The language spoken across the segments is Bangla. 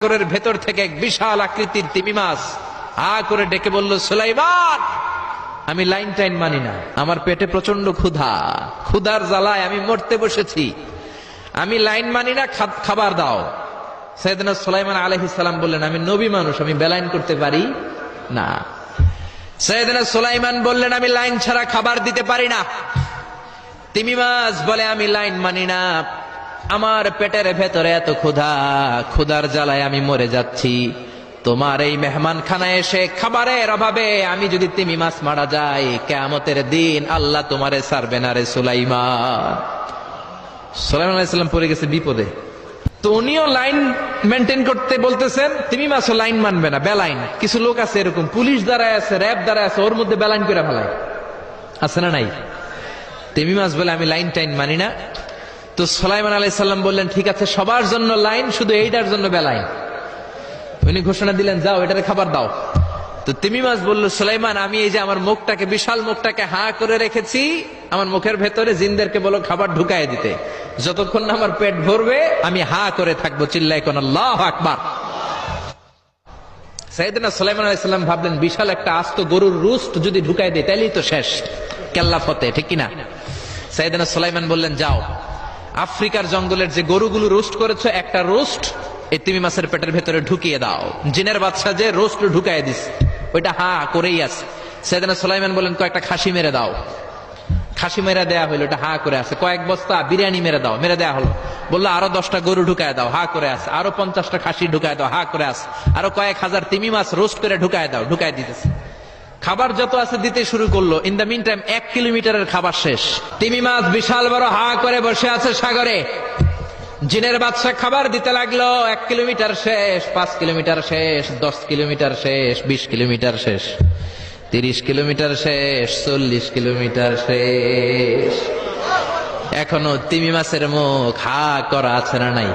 সাগরের ভেতর থেকে এক বিশাল আকৃতির তিমি মাছ আ করে ডেকে বলল, সুলাইমান, আমি লাইন টাইন মানি না, আমার পেটে প্রচন্ড ক্ষুধা, ক্ষুধার জ্বালায় আমি মরতে বসেছি, আমি লাইন মানি না, খাবার দাও। সাইয়েদনা সুলাইমান আলাইহিস সালাম বললেন, আমি নবী মানুষ, আমি বেলাইন করতে পারি না। সাইয়েদনা সুলাইমান বললেন, আমি লাইন ছাড়া খাবার দিতে পারি না। তিমি মাছ বলে, আমি লাইন মানি না, আমার পেটের ভেতরে এত ক্ষুধা, ক্ষুধার জ্বালায় আমি মরে যাচ্ছি, তোমার এই মেহমান খানায় এসে খাবারের অভাবে আমি যদি তিমি মাছ মারা যাই, কিয়ামতের দিন আল্লাহ তোমারে ছাড়বে না রে সুলাইমান। সুলাইমান আলাইহিস সালাম পড়ে গেছে বিপদে। তো উনিও লাইন মেনটেন করতে বলতেছেন, তিমি মাছও লাইন মানবে না, বেলাইন। কিছু লোক আছে এরকম, পুলিশ দাঁড়ায় আছে, র্যাব দাঁড়ায় আছে, ওর মধ্যে বেলাইন করে ফেলায়, আছে না নাই? তিমি মাছ বলে, আমি লাইন টাইন মানি না। তো সুলাইমান আলাইহিস সালাম বললেন, ঠিক আছে, সবার জন্য লাইন, শুধু এইটার জন্য বেলাইন। উনি ঘোষণা দিলেন, যাও এটারে খাবার দাও। তো তিমি মাছ বলল, সুলাইমান, আমি এই যে আমার মুখটাকে, বিশাল মুখটাকে হা করে রেখেছি, আমার মুখের ভেতরে জিনদেরকে বলো খাবার ঢুকায় দিতে, যতক্ষণ না আমার পেট ভরবে আমি হা করে থাকবো, চিল্লায় কোন আল্লাহু আকবার। সাইয়েদনা সুলাইমান আলাইহিস সালাম ভাবলেন, বিশাল একটা আস্ত গরুর রোস্ট যদি ঢুকায় দেয় তাহলেই তো শেষ, কেল্লা ফতে, ঠিক কিনা? সাইয়েদনা সুলাইমান বললেন, যাও আফ্রিকার জঙ্গলের যে গরুগুলো রোস্ট করেছো, একটা রোস্ট এই তিমি মাছের পেটের ভেতরে ঢুকিয়ে দাও। জিনের বাদশা যে রোস্ট ঢুকায় দিস, ওইটা হা করেই আছে। সাইয়েদনা সুলাইমান বললেন, কয়েকটা খাসি মেরে দাও। খাসি মেরে দেয়া হইলো, এটা হা করে আছে। কয়েক বস্তা বিরিয়ানি মেরে দাও, মেরে দেয়া হলো। বললো, আরো 10টা গরু ঢুকায় দাও, হা করে আছে। আরো 50টা খাসি ঢুকায় দাও, হা করে আছে। আরো কয়েক হাজার তিমি মাছ রোস্ট করে ঢুকায় দাও, ঢুকায় দিতেছে। খাবার যত আছে দিতে শুরু করলো। ইন দ্য মিন টাইম 1 কিলোমিটারের খাবার শেষ। তিমি মাছ বিশাল বড় হা করে বসে আছে সাগরে। জিনের বাদশা খাবার দিতে লাগলো। 1 কিলোমিটার শেষ, 5 কিলোমিটার শেষ, 10 কিলোমিটার শেষ, 20 কিলোমিটার শেষ, 30 কিলোমিটার শেষ, 40 কিলোমিটার শেষ। এখনো তিমি মাছের মুখ হা করা আছে না নাই?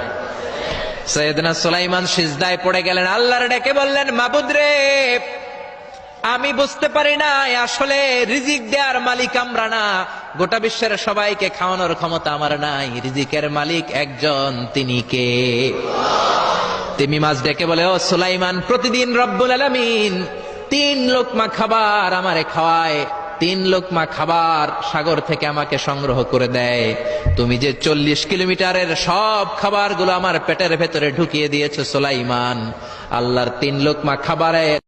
সাইয়েদনা সুলাইমান সিজদায় পড়ে গেলেন, আল্লাহর ডেকে বললেন, মাবুদ রে, আমি বুঝতে পারি না, আসলে রিজিক দেওয়ার মালিক আমরা না, গোটা বিশ্বের সবাইকে খাওয়ানোর ক্ষমতা আমার নাই, রিজিকের মালিক একজন, তিনি কে? তিমি মাছ ডেকে বলে, ও সুলাইমান, প্রতিদিন রব্বুল আলামিন 3 লোকমা খাবার আমারে খাওয়ায়, 3 লোকমা খাবার সাগর থেকে আমাকে সংগ্রহ করে দেয়। তুমি যে 40 কিলোমিটারের সব খাবারগুলো আমার পেটের ভেতরে ঢুকিয়ে দিয়েছো সুলাইমান, আল্লাহর 3 লোকমা খাবারে